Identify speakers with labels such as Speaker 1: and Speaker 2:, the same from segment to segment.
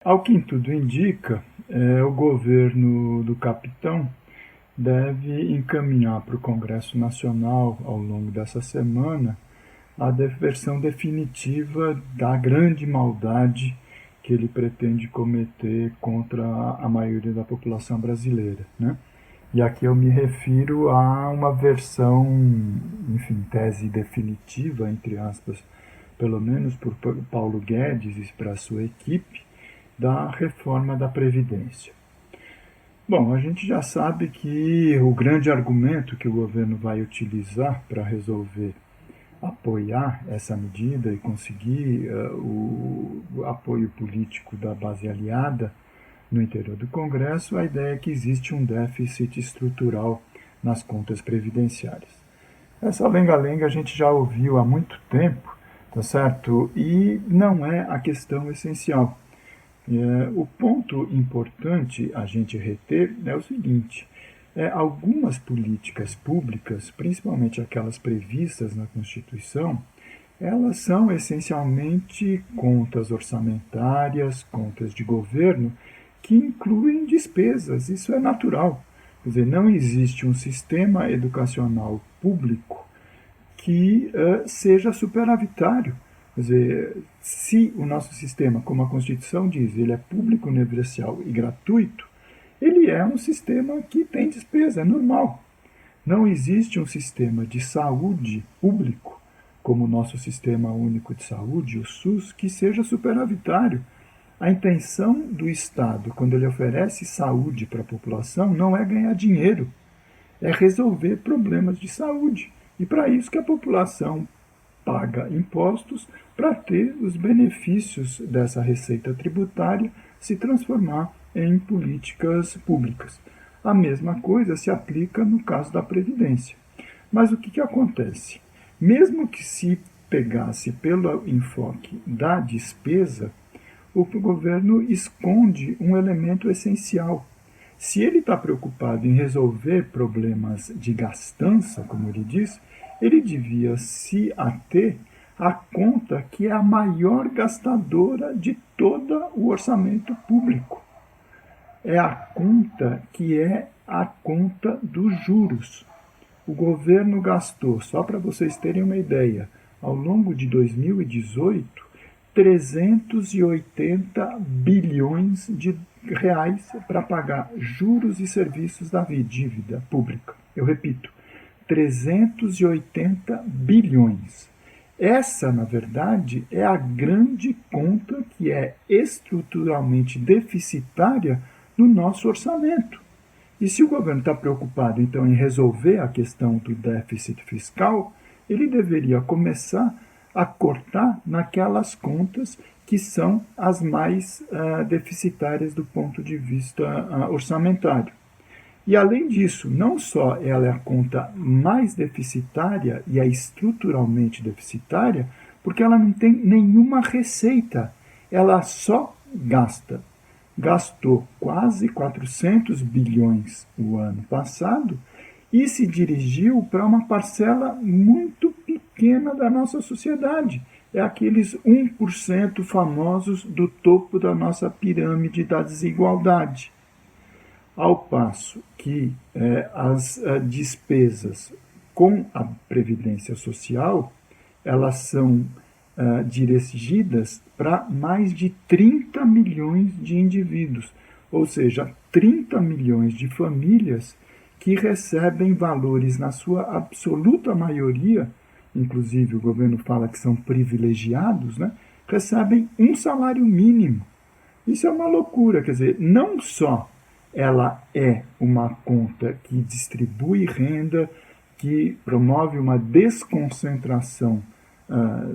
Speaker 1: Ao que tudo indica, o governo do capitão deve encaminhar para o Congresso Nacional, ao longo dessa semana, a versão definitiva da grande maldade que ele pretende cometer contra a maioria da população brasileira, né? E aqui eu me refiro a uma versão, enfim, tese definitiva, entre aspas, pelo menos por Paulo Guedes e para a sua equipe, da reforma da Previdência. Bom, a gente já sabe que o grande argumento que o governo vai utilizar para resolver apoiar essa medida e conseguir o apoio político da base aliada no interior do Congresso, a ideia é que existe um déficit estrutural nas contas previdenciárias. Essa lenga-lenga a gente já ouviu há muito tempo, tá certo? E não é a questão essencial. O ponto importante a gente reter é o seguinte: algumas políticas públicas, principalmente aquelas previstas na Constituição, elas são essencialmente contas orçamentárias, contas de governo, que incluem despesas. Isso é natural. Quer dizer, não existe um sistema educacional público que seja superavitário. Quer dizer, se o nosso sistema, como a Constituição diz, ele é público, universal e gratuito, ele é um sistema que tem despesa, é normal. Não existe um sistema de saúde público, como o nosso Sistema Único de Saúde, o SUS, que seja superavitário. A intenção do Estado, quando ele oferece saúde para a população, não é ganhar dinheiro, é resolver problemas de saúde. E para isso que a população paga impostos para ter os benefícios dessa receita tributária se transformar em políticas públicas. A mesma coisa se aplica no caso da Previdência. Mas o que acontece? Mesmo que se pegasse pelo enfoque da despesa, o governo esconde um elemento essencial. Se ele está preocupado em resolver problemas de gastança, como ele diz, ele devia se ater à conta que é a maior gastadora de todo o orçamento público. É a conta que é a conta dos juros. O governo gastou, só para vocês terem uma ideia, ao longo de 2018, 380 bilhões de reais para pagar juros e serviços da dívida pública. Eu repito, 380 bilhões. Essa, na verdade, é a grande conta que é estruturalmente deficitária no nosso orçamento. E se o governo está preocupado, então, em resolver a questão do déficit fiscal, ele deveria começar a cortar naquelas contas que são as mais deficitárias do ponto de vista orçamentário. E, além disso, não só ela é a conta mais deficitária e é estruturalmente deficitária, porque ela não tem nenhuma receita, ela só gasta. Gastou quase 400 bilhões o ano passado e se dirigiu para uma parcela muito pequena da nossa sociedade. É aqueles 1% famosos do topo da nossa pirâmide da desigualdade. Ao passo que as despesas com a Previdência Social, elas são dirigidas para mais de 30 milhões de indivíduos, ou seja, 30 milhões de famílias que recebem valores, na sua absoluta maioria, inclusive o governo fala que são privilegiados, né, recebem um salário mínimo. Isso é uma loucura, quer dizer, não só ela é uma conta que distribui renda, que promove uma desconcentração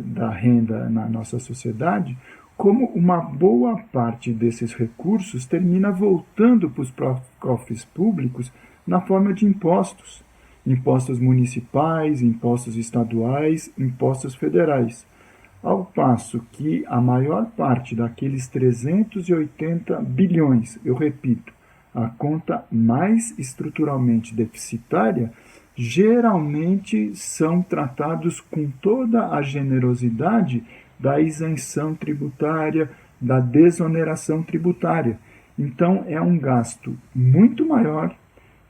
Speaker 1: da renda na nossa sociedade, como uma boa parte desses recursos termina voltando para os cofres públicos na forma de impostos. Impostos municipais, impostos estaduais, impostos federais. Ao passo que a maior parte daqueles 380 bilhões, eu repito, a conta mais estruturalmente deficitária, geralmente são tratados com toda a generosidade da isenção tributária, da desoneração tributária. Então, é um gasto muito maior,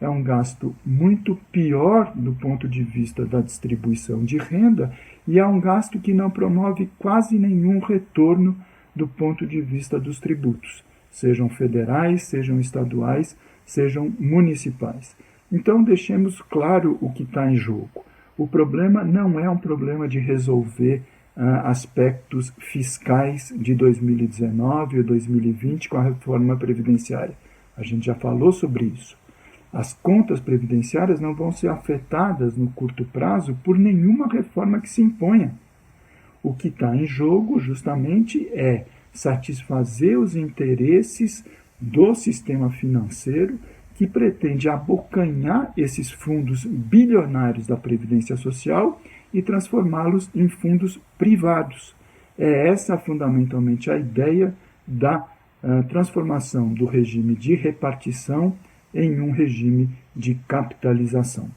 Speaker 1: é um gasto muito pior do ponto de vista da distribuição de renda e é um gasto que não promove quase nenhum retorno do ponto de vista dos tributos, sejam federais, sejam estaduais, sejam municipais. Então, deixemos claro o que está em jogo. O problema não é um problema de resolver aspectos fiscais de 2019 ou 2020 com a reforma previdenciária. A gente já falou sobre isso. As contas previdenciárias não vão ser afetadas no curto prazo por nenhuma reforma que se imponha. O que está em jogo, justamente, é satisfazer os interesses do sistema financeiro que pretende abocanhar esses fundos bilionários da Previdência Social e transformá-los em fundos privados. É essa fundamentalmente a ideia da transformação do regime de repartição em um regime de capitalização.